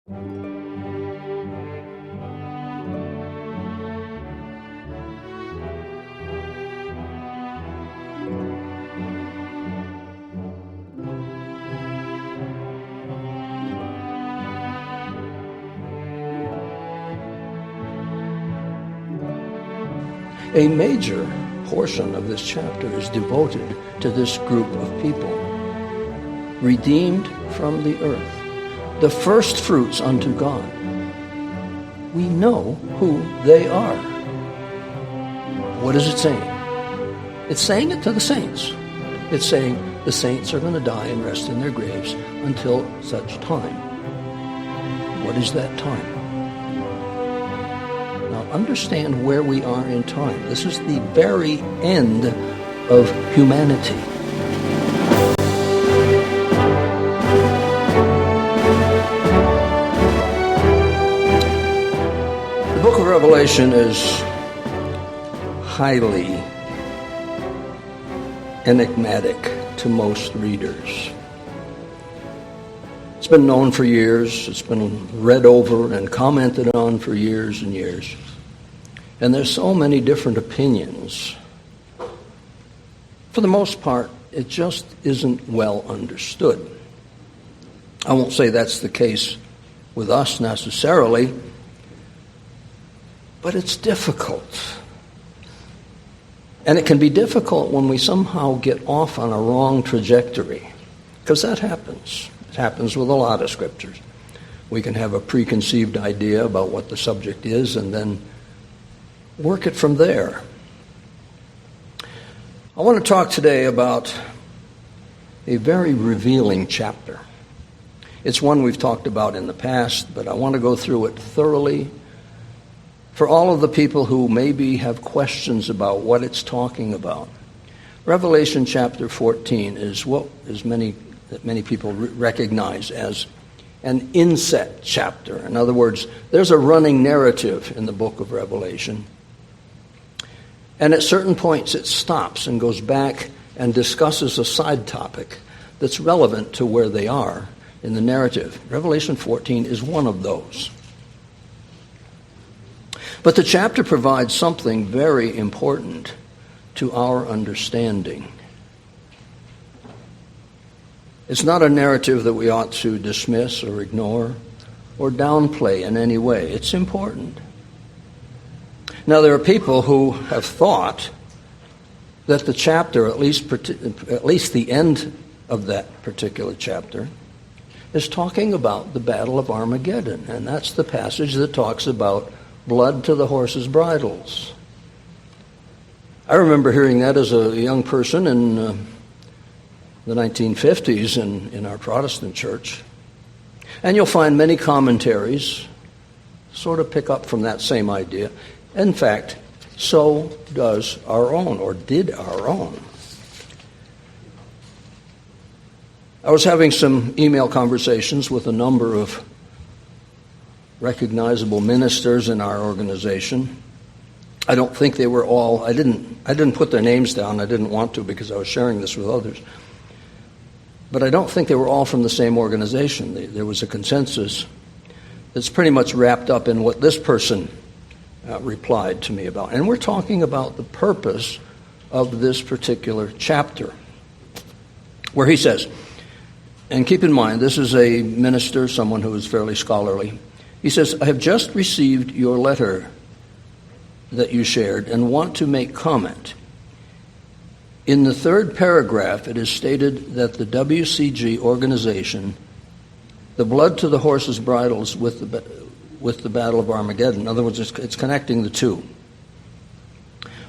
A major portion of this chapter is devoted to this group of people, redeemed from the earth, the first fruits unto God. We know who they are. What is it saying? It's saying it to the saints. It's saying the saints are going to die and rest in their graves until such time. What is that time? Now understand where we are in time. This is the very end of humanity. The book of Revelation is highly enigmatic to most readers. It's been known for years. It's been read over and commented on for years and years. And there's so many different opinions. For the most part, it just isn't well understood. I won't say that's the case with us necessarily, but it's difficult. And it can be difficult when we somehow get off on a wrong trajectory, because that happens. It happens with a lot of scriptures. We can have a preconceived idea about what the subject is and then work it from there. I want to talk today about a very revealing chapter. It's one we've talked about in the past, but I want to go through it thoroughly for all of the people who maybe have questions about what it's talking about. Revelation chapter 14 is what many people recognize as an inset chapter. In other words, there's a running narrative in the book of Revelation. And at certain points it stops and goes back and discusses a side topic that's relevant to where they are in the narrative. Revelation 14 is one of those. But the chapter provides something very important to our understanding. It's not a narrative that we ought to dismiss or ignore or downplay in any way. It's important. Now, there are people who have thought that the chapter, at least the end of that particular chapter, is talking about the Battle of Armageddon. And that's the passage that talks about blood to the horses' bridles. I remember hearing that as a young person in the 1950s in our Protestant church. And you'll find many commentaries sort of pick up from that same idea. In fact, so does our own, or did our own. I was having some email conversations with a number of recognizable ministers in our organization. I don't think they were all, I didn't put their names down. I didn't want to because I was sharing this with others. But I don't think they were all from the same organization. There was a consensus that's pretty much wrapped up in what this person replied to me about. And we're talking about the purpose of this particular chapter, where he says, and keep in mind, this is a minister, someone who is fairly scholarly. He says, I have just received your letter that you shared and want to make comment. In the third paragraph, it is stated that the WCG organization, the blood to the horses' bridles with the Battle of Armageddon. In other words, it's connecting the two.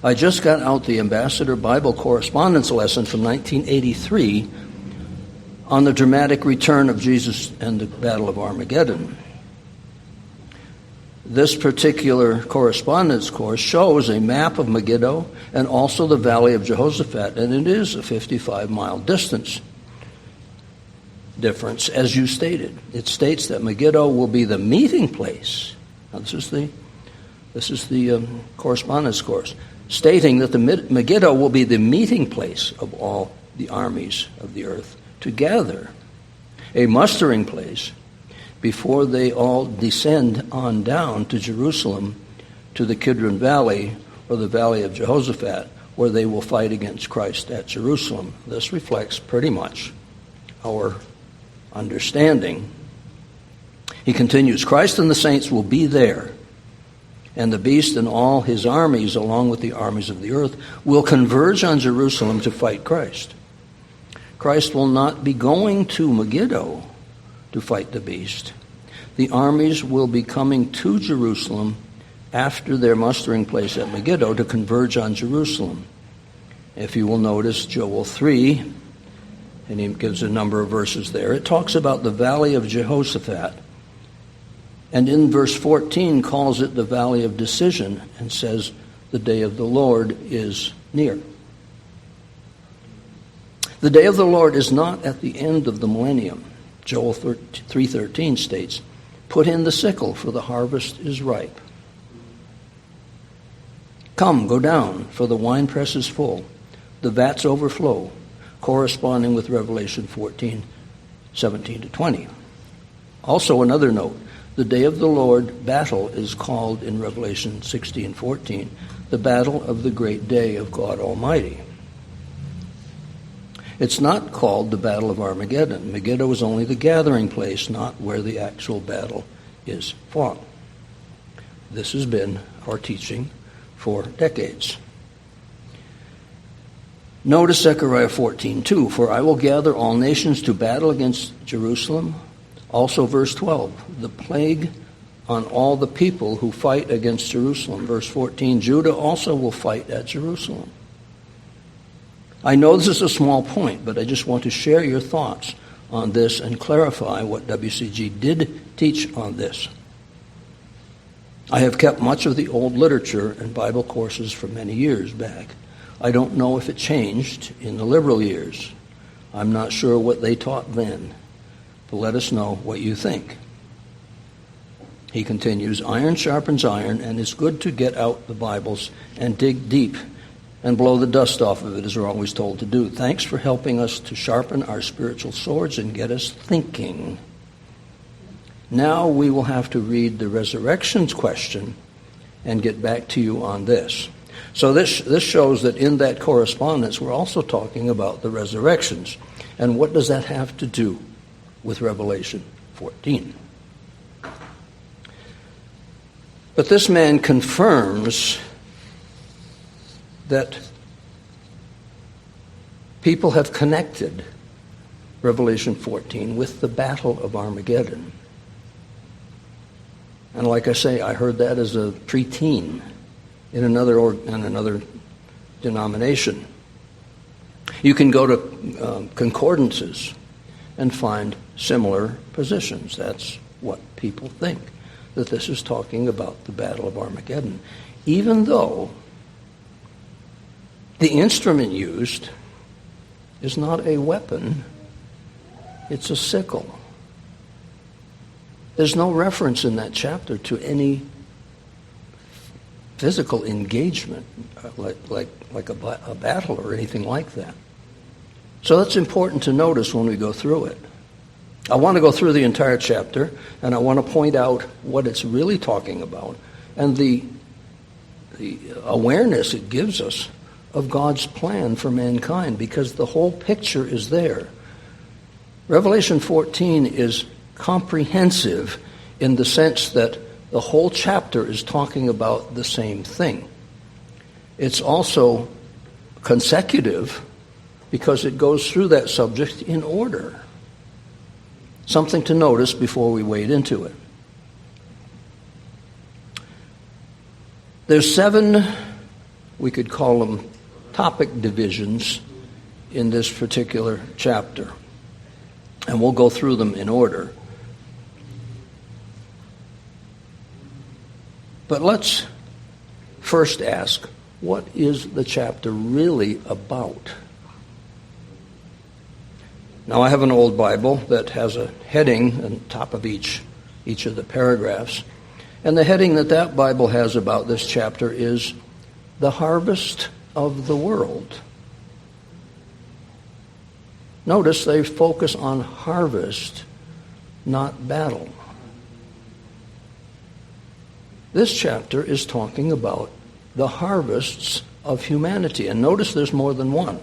I just got out the Ambassador Bible Correspondence lesson from 1983 on the dramatic return of Jesus and the Battle of Armageddon. This particular correspondence course shows a map of Megiddo and also the Valley of Jehoshaphat, and it is a 55-mile distance difference, as you stated. It states that Megiddo will be the meeting place. Now, this is the correspondence course, stating that the Megiddo will be the meeting place of all the armies of the earth to gather, a mustering place, before they all descend on down to Jerusalem, to the Kidron Valley, or the Valley of Jehoshaphat, where they will fight against Christ at Jerusalem. This reflects pretty much our understanding. He continues, Christ and the saints will be there, and the beast and all his armies, along with the armies of the earth, will converge on Jerusalem to fight Christ. Christ will not be going to Megiddo to fight the beast. The armies will be coming to Jerusalem after their mustering place at Megiddo to converge on Jerusalem. If you will notice Joel 3, and he gives a number of verses there, it talks about the Valley of Jehoshaphat. And in verse 14 calls it the Valley of Decision and says the day of the Lord is near. The day of the Lord is not at the end of the millennium. Joel 3:13 states, put in the sickle, for the harvest is ripe. Come, go down, for the winepress is full. The vats overflow, corresponding with Revelation 14:17-20. Also another note, the day of the Lord battle is called in Revelation 16:14, the battle of the great day of God Almighty. It's not called the Battle of Armageddon. Megiddo is only the gathering place, not where the actual battle is fought. This has been our teaching for decades. Notice Zechariah 14:2, for I will gather all nations to battle against Jerusalem. Also verse 12, the plague on all the people who fight against Jerusalem. Verse 14, Judah also will fight at Jerusalem. I know this is a small point, but I just want to share your thoughts on this and clarify what WCG did teach on this. I have kept much of the old literature and Bible courses for many years back. I don't know if it changed in the liberal years. I'm not sure what they taught then, but let us know what you think. He continues, iron sharpens iron, and it's good to get out the Bibles and dig deep and blow the dust off of it, as we're always told to do. Thanks for helping us to sharpen our spiritual swords and get us thinking. Now we will have to read the resurrections question and get back to you on this. So this shows that in that correspondence, we're also talking about the resurrections. And what does that have to do with Revelation 14? But this man confirms that people have connected Revelation 14 with the Battle of Armageddon. And like I say, I heard that as a preteen in another denomination. You can go to concordances and find similar positions. That's what people think, that this is talking about the Battle of Armageddon, even though the instrument used is not a weapon, it's a sickle. There's no reference in that chapter to any physical engagement, like a battle or anything like that. So that's important to notice when we go through it. I want to go through the entire chapter, and I want to point out what it's really talking about and the awareness it gives us of God's plan for mankind, because the whole picture is there. Revelation 14 is comprehensive in the sense that the whole chapter is talking about the same thing. It's also consecutive because it goes through that subject in order. Something to notice before we wade into it. There's 7, we could call them topic divisions in this particular chapter. And we'll go through them in order. But let's first ask, what is the chapter really about? Now, I have an old Bible that has a heading on top of each of the paragraphs. And the heading that Bible has about this chapter is the harvest of the world. Notice they focus on harvest, not battle. This chapter is talking about the harvests of humanity. And notice there's more than one.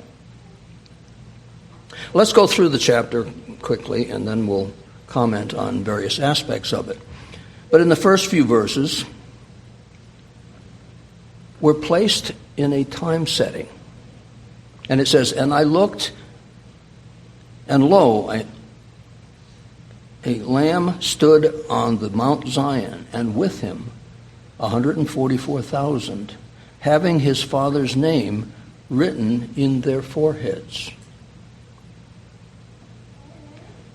Let's go through the chapter quickly, and then we'll comment on various aspects of it. But in the first few verses, we're placed in a time setting. And it says, "And I looked, and lo, a lamb stood on the Mount Zion, and with him 144,000, having his father's name written in their foreheads."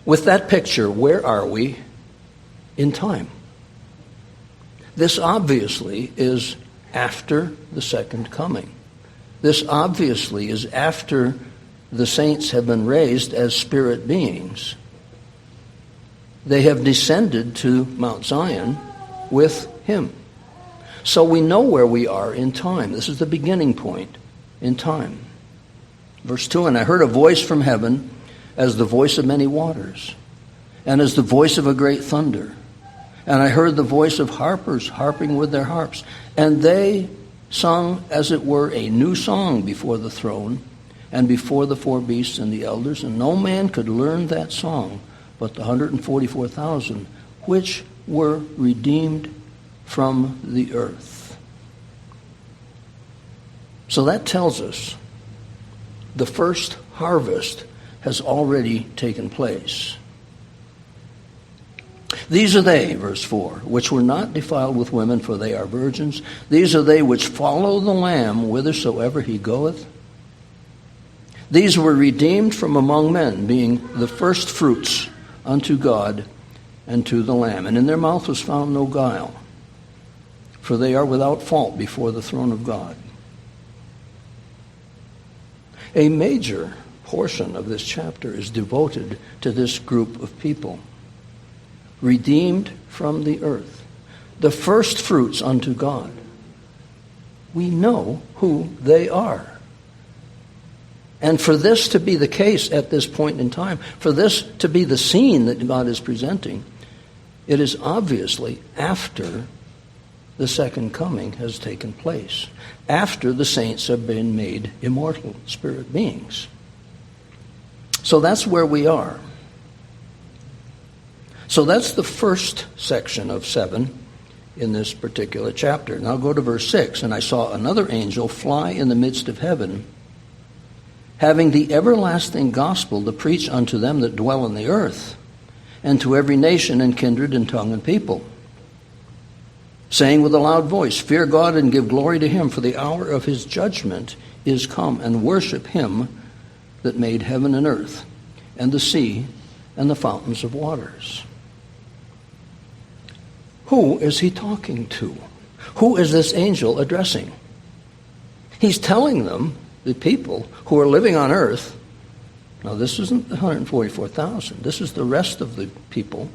With that picture, where are we in time? This obviously is after the second coming. This obviously is after the saints have been raised as spirit beings. They have descended to Mount Zion with him. So we know where we are in time. This is the beginning point in time. Verse 2, "And I heard a voice from heaven as the voice of many waters, and as the voice of a great thunder. And I heard the voice of harpers harping with their harps. And they sung, as it were, a new song before the throne, and before the four beasts and the elders. And no man could learn that song but the 144,000, which were redeemed from the earth." So that tells us the first harvest has already taken place. "These are they," verse 4, "which were not defiled with women, for they are virgins. These are they which follow the Lamb whithersoever he goeth. These were redeemed from among men, being the first fruits unto God and to the Lamb. And in their mouth was found no guile, for they are without fault before the throne of God." A major portion of this chapter is devoted to this group of people. Redeemed from the earth. The first fruits unto God. We know who they are. And for this to be the case at this point in time, for this to be the scene that God is presenting, it is obviously after the second coming has taken place, after the saints have been made immortal spirit beings. So that's where we are. So that's the first section of 7 in this particular chapter. Now go to verse 6. "And I saw another angel fly in the midst of heaven, having the everlasting gospel to preach unto them that dwell on the earth, and to every nation and kindred and tongue and people, saying with a loud voice, Fear God and give glory to him, for the hour of his judgment is come, and worship him that made heaven and earth, and the sea, and the fountains of waters." Who is he talking to? Who is this angel addressing? He's telling them, the people who are living on earth, now this isn't the 144,000, this is the rest of the people,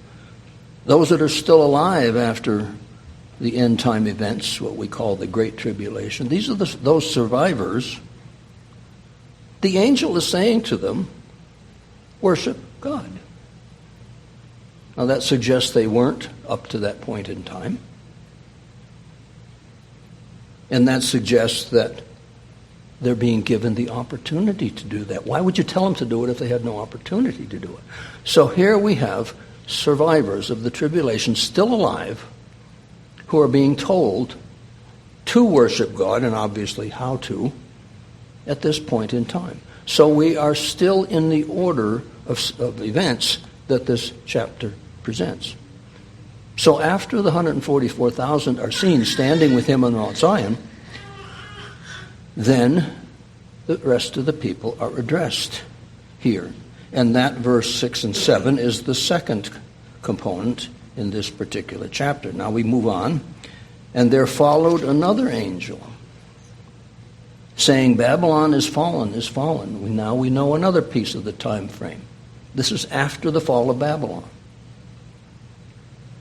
those that are still alive after the end time events, what we call the Great Tribulation. These are those survivors. The angel is saying to them, worship God. Now that suggests they weren't up to that point in time. And that suggests that they're being given the opportunity to do that. Why would you tell them to do it if they had no opportunity to do it? So here we have survivors of the tribulation still alive who are being told to worship God, and obviously how to, at this point in time. So we are still in the order of events that this chapter presents. So after the 144,000 are seen standing with him on Mount Zion, then the rest of the people are addressed here. And that verse 6 and 7 is the second component in this particular chapter. Now we move on. "And there followed another angel, saying, Babylon is fallen, is fallen." Now we know another piece of the time frame. This is after the fall of Babylon.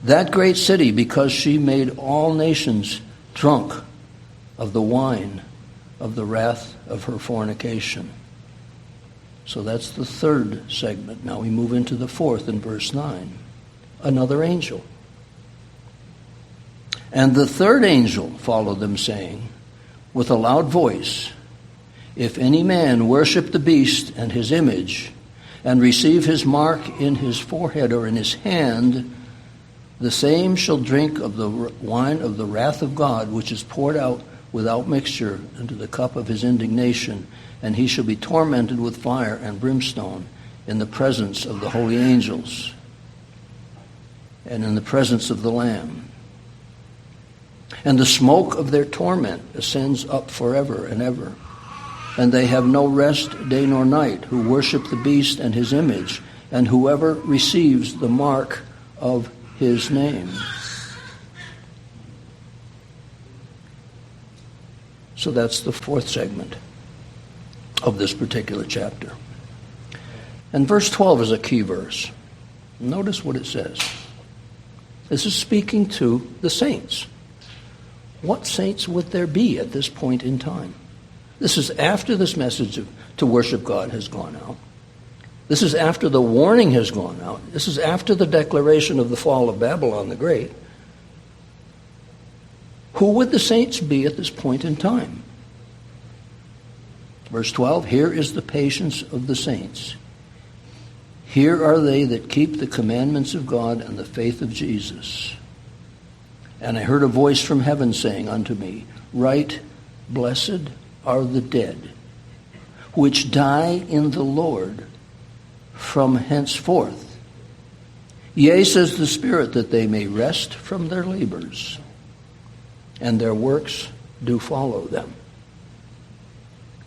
"That great city, because she made all nations drunk of the wine of the wrath of her fornication." So that's the third segment. Now we move into the fourth in verse 9. Another angel. And the third angel followed them, saying, with a loud voice, if any man worship the beast and his image, and receive his mark in his forehead or in his hand, the same shall drink of the wine of the wrath of God, which is poured out without mixture into the cup of his indignation, and he shall be tormented with fire and brimstone in the presence of the holy angels and in the presence of the Lamb. And the smoke of their torment ascends up forever and ever. And they have no rest day nor night, who worship the beast and his image, and whoever receives the mark of his name. So that's the fourth segment of this particular chapter. And verse 12 is a key verse. Notice what it says. This is speaking to the saints. What saints would there be at this point in time? This is after this message to worship God has gone out. This is after the warning has gone out. This is after the declaration of the fall of Babylon the Great. Who would the saints be at this point in time? Verse 12, here is the patience of the saints. Here are they that keep the commandments of God and the faith of Jesus. And I heard a voice from heaven saying unto me, write, blessed are the dead, which die in the Lord from henceforth. Yea, says the Spirit, that they may rest from their labors, and their works do follow them.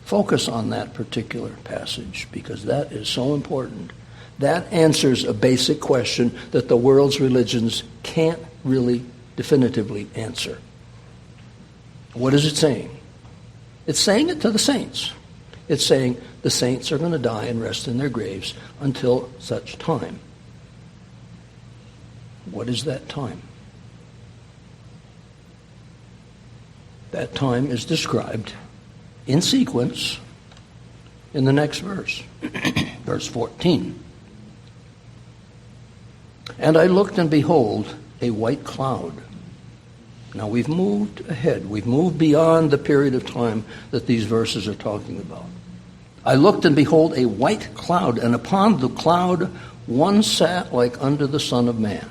Focus on that particular passage, because that is so important. That answers a basic question that the world's religions can't really definitively answer. What is it saying? It's saying it to the saints. It's saying the saints are going to die and rest in their graves until such time. What is that time? That time is described in sequence in the next verse, verse 14. And I looked, and behold, a white cloud. Now we've moved ahead. We've moved beyond the period of time that these verses are talking about. I looked, and behold, a white cloud, and upon the cloud one sat like unto the Son of Man.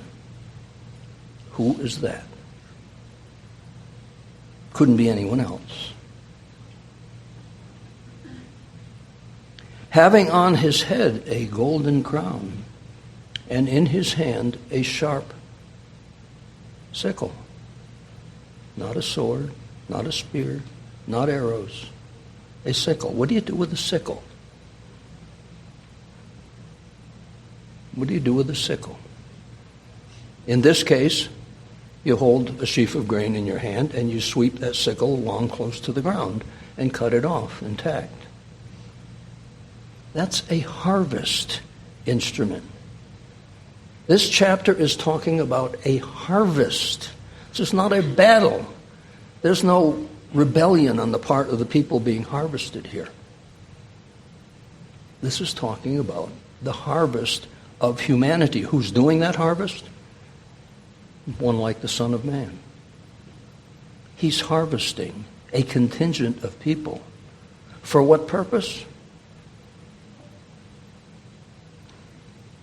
Who is that? Couldn't be anyone else. Having on his head a golden crown, and in his hand a sharp sickle. Not a sword, not a spear, not arrows. A sickle. What do you do with a sickle? What do you do with a sickle? In this case, you hold a sheaf of grain in your hand and you sweep that sickle along close to the ground and cut it off intact. That's a harvest instrument. This chapter is talking about a harvest. This is not a battle. There's no rebellion on the part of the people being harvested here. This is talking about the harvest of humanity. Who's doing that harvest? One like the Son of Man. He's harvesting a contingent of people. For what purpose?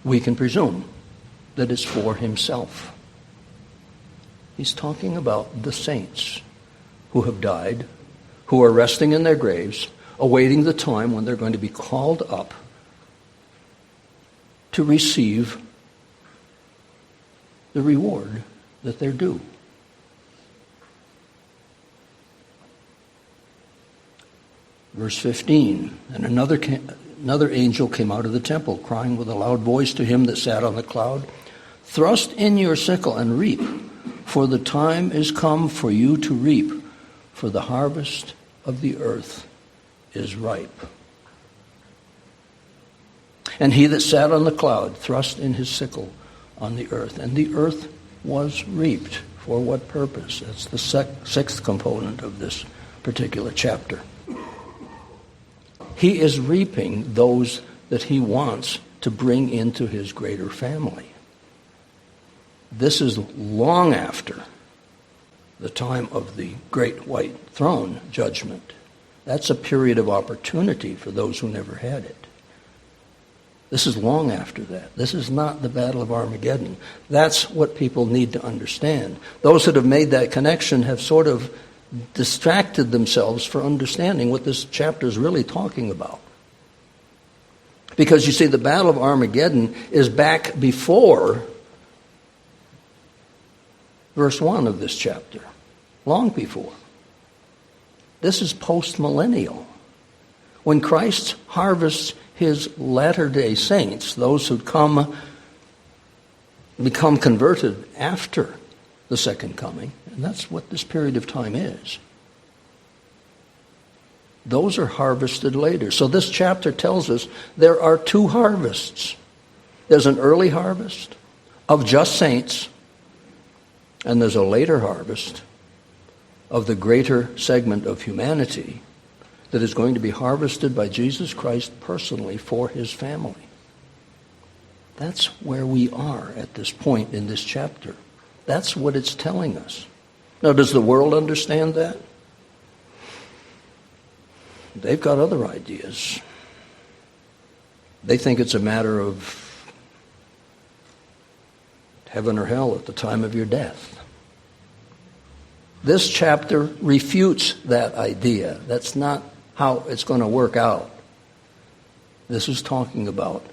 We can presume that it's for himself. He's talking about the saints who have died, who are resting in their graves, awaiting the time when they're going to be called up to receive the reward that they're due. Verse 15, and another angel came out of the temple, crying with a loud voice to him that sat on the cloud, thrust in your sickle and reap, for the time is come for you to reap, for the harvest of the earth is ripe. And he that sat on the cloud thrust in his sickle on the earth, and the earth was reaped. For what purpose? That's the sixth component of this particular chapter. He is reaping those that he wants to bring into his greater family. This is long after the time of the great white throne judgment. That's a period of opportunity for those who never had it. This is long after that. This is not the Battle of Armageddon. That's what people need to understand. Those that have made that connection have sort of distracted themselves from understanding what this chapter is really talking about. Because you see, the Battle of Armageddon is back before verse 1 of this chapter, long before. This is post-millennial. When Christ harvests his latter-day saints, those who become converted after the second coming, and that's what this period of time is. Those are harvested later. So this chapter tells us there are two harvests. There's an early harvest of just saints, and there's a later harvest of the greater segment of humanity that is going to be harvested by Jesus Christ personally for his family. That's where we are at this point in this chapter. That's what it's telling us. Now, does the world understand that? They've got other ideas. They think it's a matter of heaven or hell at the time of your death. This chapter refutes that idea. That's not how it's going to work out. This is talking about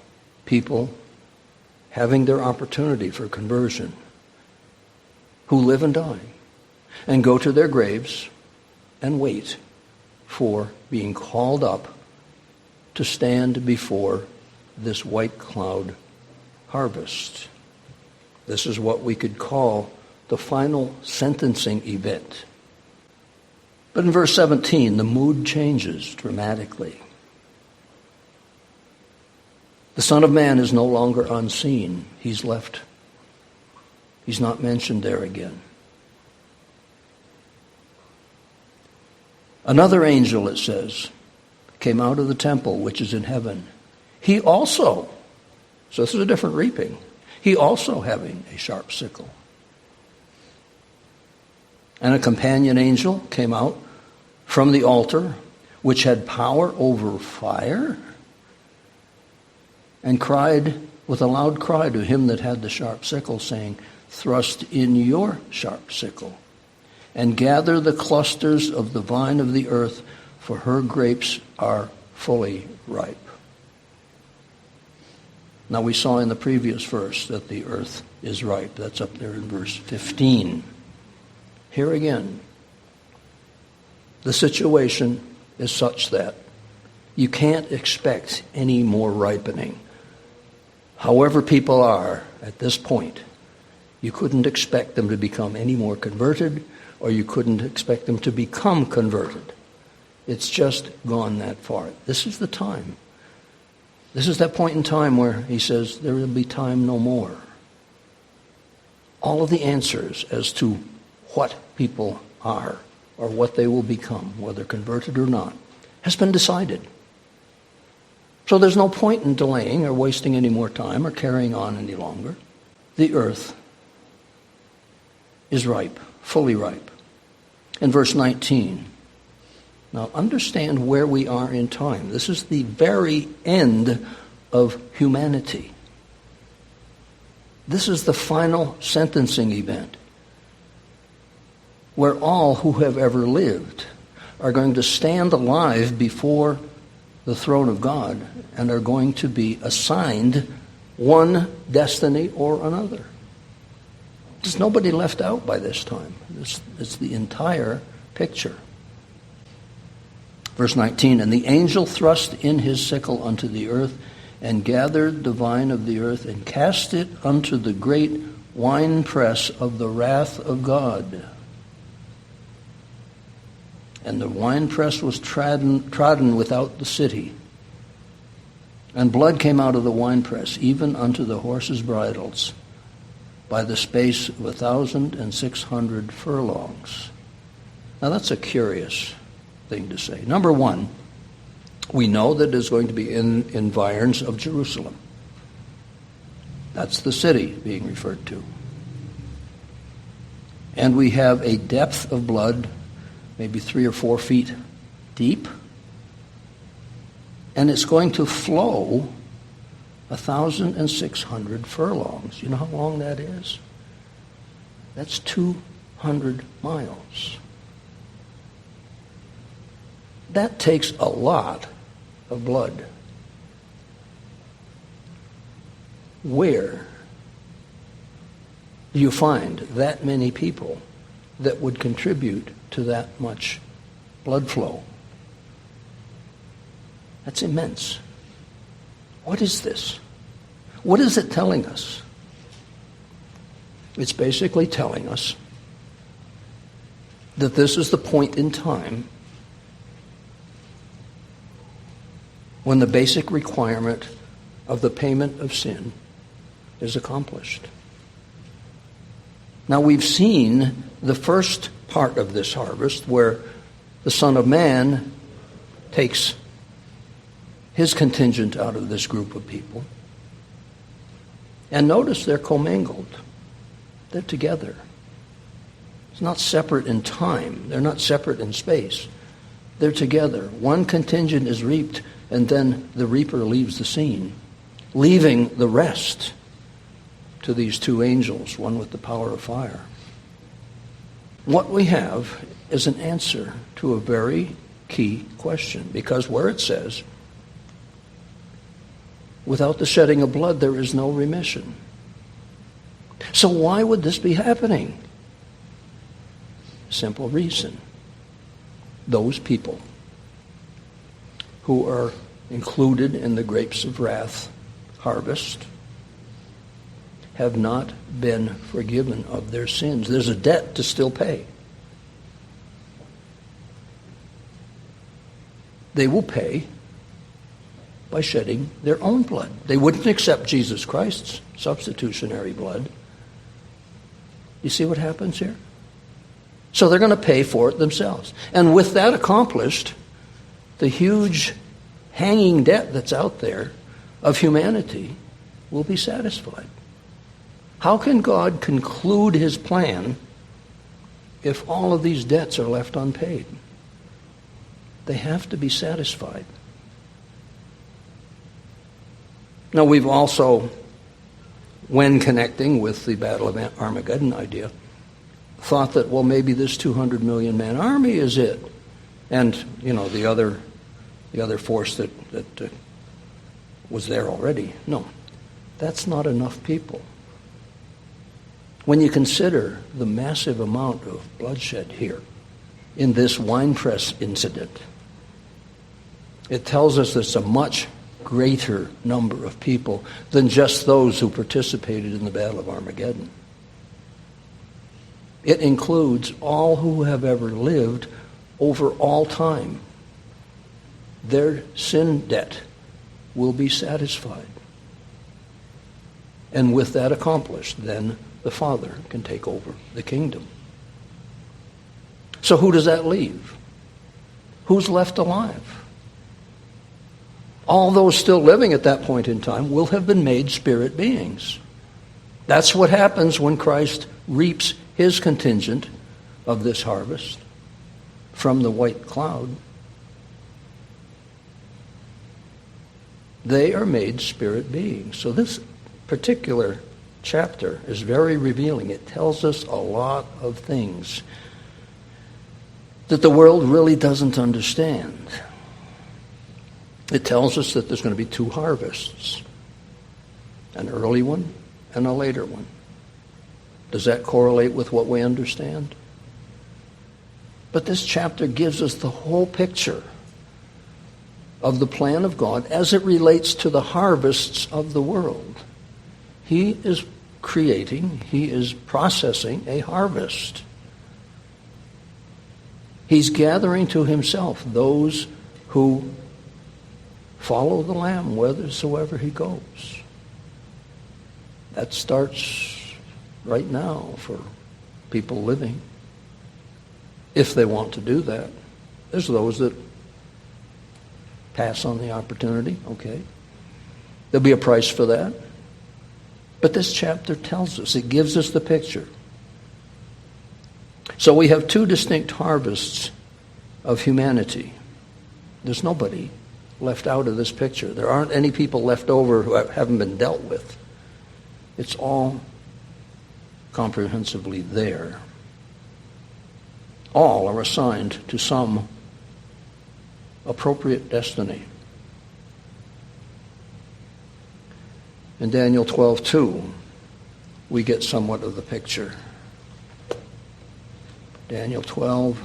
people having their opportunity for conversion, who live and die, and go to their graves and wait for being called up to stand before this white cloud harvest. This is what we could call the final sentencing event. But in verse 17, the mood changes dramatically. The Son of Man is no longer unseen. He's left. He's not mentioned there again. Another angel, it says, came out of the temple which is in heaven. He also, so this is a different reaping, he also having a sharp sickle. And a companion angel came out from the altar, which had power over fire, and cried with a loud cry to him that had the sharp sickle, saying, "Thrust in your sharp sickle, and gather the clusters of the vine of the earth, for her grapes are fully ripe." Now we saw in the previous verse that the earth is ripe. That's up there in verse 15. Here again, the situation is such that you can't expect any more ripening. However people are at this point, you couldn't expect them to become any more converted, or you couldn't expect them to become converted. It's just gone that far. This is the time. This is that point in time where he says there will be time no more. All of the answers as to what people are or what they will become, whether converted or not, has been decided. So there's no point in delaying or wasting any more time or carrying on any longer. The earth is ripe, fully ripe. In verse 19, now understand where we are in time. This is the very end of humanity. This is the final sentencing event, where all who have ever lived are going to stand alive before the throne of God and are going to be assigned one destiny or another. There's nobody left out by this time. It's the entire picture. Verse 19, and the angel thrust in his sickle unto the earth, and gathered the vine of the earth, and cast it unto the great winepress of the wrath of God. And the winepress was trodden without the city. And blood came out of the winepress, even unto the horses' bridles, by the space of 1,600 furlongs. Now that's a curious thing to say. Number one, we know that it is going to be in environs of Jerusalem. That's the city being referred to. And we have a depth of blood, maybe 3 or 4 feet deep. And it's going to flow 1,600 furlongs. You know how long that is? That's 200 miles. That takes a lot of blood. Where do you find that many people that would contribute to that much blood flow? That's immense. What is this? What is it telling us? It's basically telling us that this is the point in time when the basic requirement of the payment of sin is accomplished. Now, we've seen the first part of this harvest where the Son of Man takes his contingent out of this group of people. And notice they're commingled. They're together. It's not separate in time. They're not separate in space. They're together. One contingent is reaped, and then the reaper leaves the scene, leaving the rest to these 2 angels, one with the power of fire. What we have is an answer to a very key question, because where it says, without the shedding of blood, there is no remission. So why would this be happening? Simple reason. Those people who are included in the grapes of wrath harvest have not been forgiven of their sins. There's a debt to still pay. They will pay by shedding their own blood. They wouldn't accept Jesus Christ's substitutionary blood. You see what happens here? So they're going to pay for it themselves. And with that accomplished, the huge hanging debt that's out there of humanity will be satisfied. How can God conclude his plan if all of these debts are left unpaid? They have to be satisfied. Now, we've also, when connecting with the Battle of Armageddon idea, thought that, well, maybe this 200 million man army is it. And, you know, the other force that was there already. No, that's not enough people. When you consider the massive amount of bloodshed here in this winepress incident, it tells us there's a much greater number of people than just those who participated in the Battle of Armageddon. It includes all who have ever lived over all time. Their sin debt will be satisfied. And with that accomplished, then the Father can take over the kingdom. So who does that leave? Who's left alive? All those still living at that point in time will have been made spirit beings. That's what happens when Christ reaps his contingent of this harvest from the white cloud. They are made spirit beings. So this particular chapter is very revealing. It tells us a lot of things that the world really doesn't understand. It tells us that there's going to be 2 harvests, an early one and a later one. Does that correlate with what we understand? But this chapter gives us the whole picture of the plan of God as it relates to the harvests of the world. He is creating, he is processing a harvest. He's gathering to himself those who follow the Lamb whithersoever he goes. That starts right now for people living, if they want to do that. There's those that pass on the opportunity, okay. There'll be a price for that. But this chapter tells us, it gives us the picture So we have two distinct harvests of humanity. There's nobody left out of this picture. There aren't any people left over who haven't been dealt with. It's all comprehensively there. All are assigned to some appropriate destiny. In Daniel 12:2, we get somewhat of the picture. Daniel 12,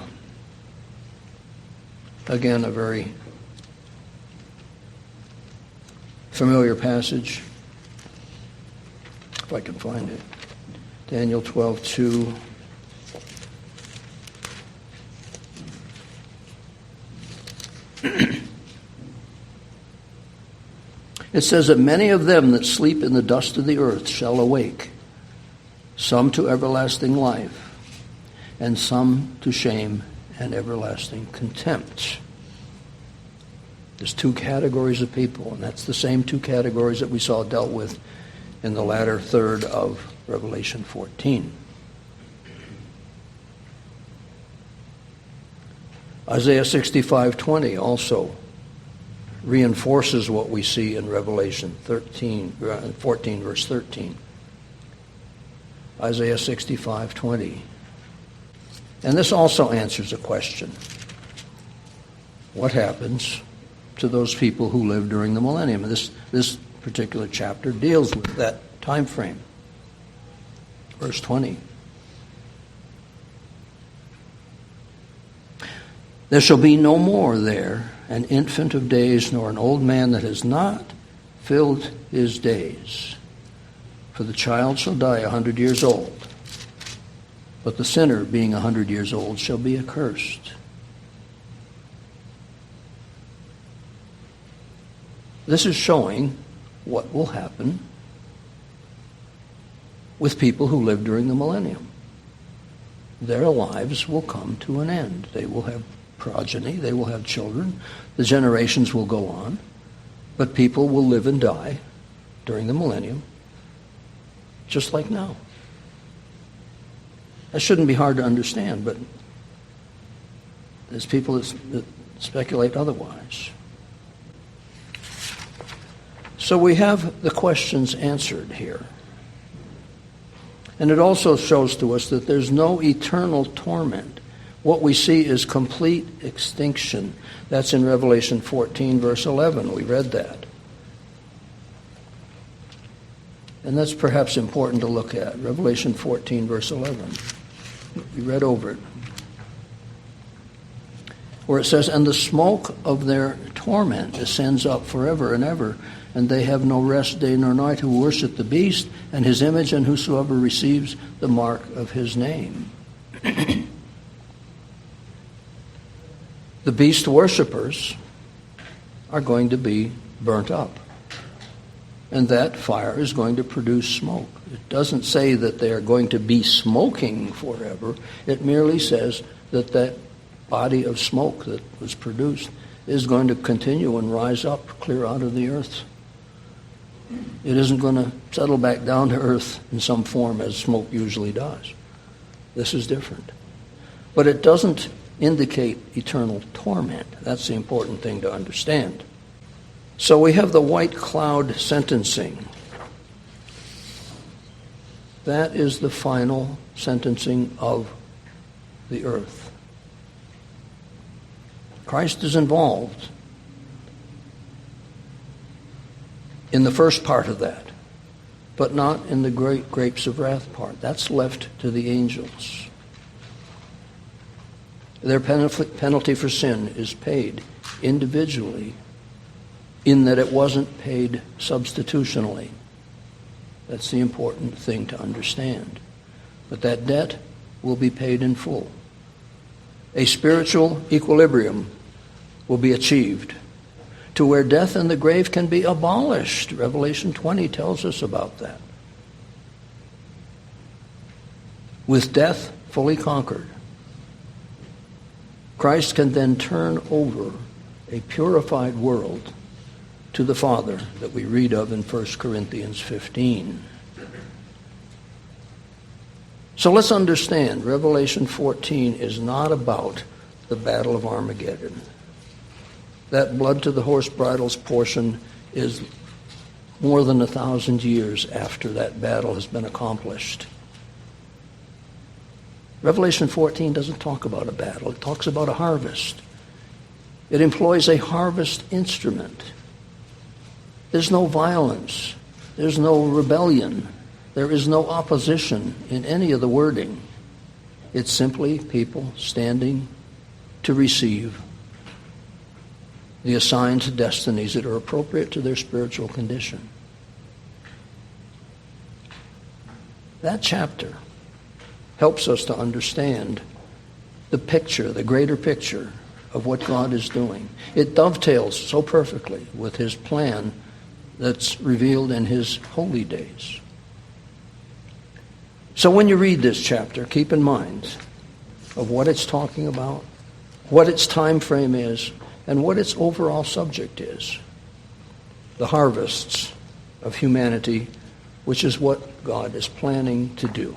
again, a very familiar passage, if I can find it. Daniel 12:2. It says that many of them that sleep in the dust of the earth shall awake, some to everlasting life, and some to shame and everlasting contempt. There's two categories of people, and that's the same two categories that we saw dealt with in the latter third of Revelation 14. Isaiah 65:20 also reinforces what we see in Revelation 14, verse 13. Isaiah 65:20. And this also answers a question. What happens to those people who live during the millennium? And this particular chapter deals with that time frame. Verse 20. There shall be no more there an infant of days, nor an old man that has not filled his days. For the child shall die 100 years old, but the sinner, being 100 years old, shall be accursed. This is showing what will happen with people who live during the millennium. Their lives will come to an end. They will have progeny, they will have children, the generations will go on, but people will live and die during the millennium, just like now. That shouldn't be hard to understand, but there's people that speculate otherwise. So we have the questions answered here. And it also shows to us that there's no eternal torment. What we see is complete extinction. That's in Revelation 14, verse 11. We read that. And that's perhaps important to look at. Revelation 14, verse 11. We read over it. Where it says, and the smoke of their torment ascends up forever and ever, and they have no rest day nor night who worship the beast and his image, and whosoever receives the mark of his name. The beast worshippers are going to be burnt up. And that fire is going to produce smoke. It doesn't say that they are going to be smoking forever. It merely says that that body of smoke that was produced is going to continue and rise up clear out of the earth. It isn't going to settle back down to earth in some form as smoke usually does. This is different. But it doesn't indicate eternal torment. That's the important thing to understand. So we have the white cloud sentencing. That is the final sentencing of the earth. Christ is involved in the first part of that, but not in the great grapes of wrath part. That's left to the angels. Their penalty for sin is paid individually, in that it wasn't paid substitutionally. That's the important thing to understand. But that debt will be paid in full. A spiritual equilibrium will be achieved to where death and the grave can be abolished. Revelation 20 tells us about that. With death fully conquered, Christ can then turn over a purified world to the Father that we read of in 1 Corinthians 15. So let's understand, Revelation 14 is not about the Battle of Armageddon. That blood to the horse bridles portion is more than 1,000 years after that battle has been accomplished. Revelation 14 doesn't talk about a battle. It talks about a harvest. It employs a harvest instrument. There's no violence. There's no rebellion. There is no opposition in any of the wording. It's simply people standing to receive the assigned destinies that are appropriate to their spiritual condition. That chapter helps us to understand the picture, the greater picture of what God is doing. It dovetails so perfectly with his plan that's revealed in his holy days. So when you read this chapter, keep in mind of what it's talking about, what its time frame is, and what its overall subject is. The harvests of humanity, which is what God is planning to do.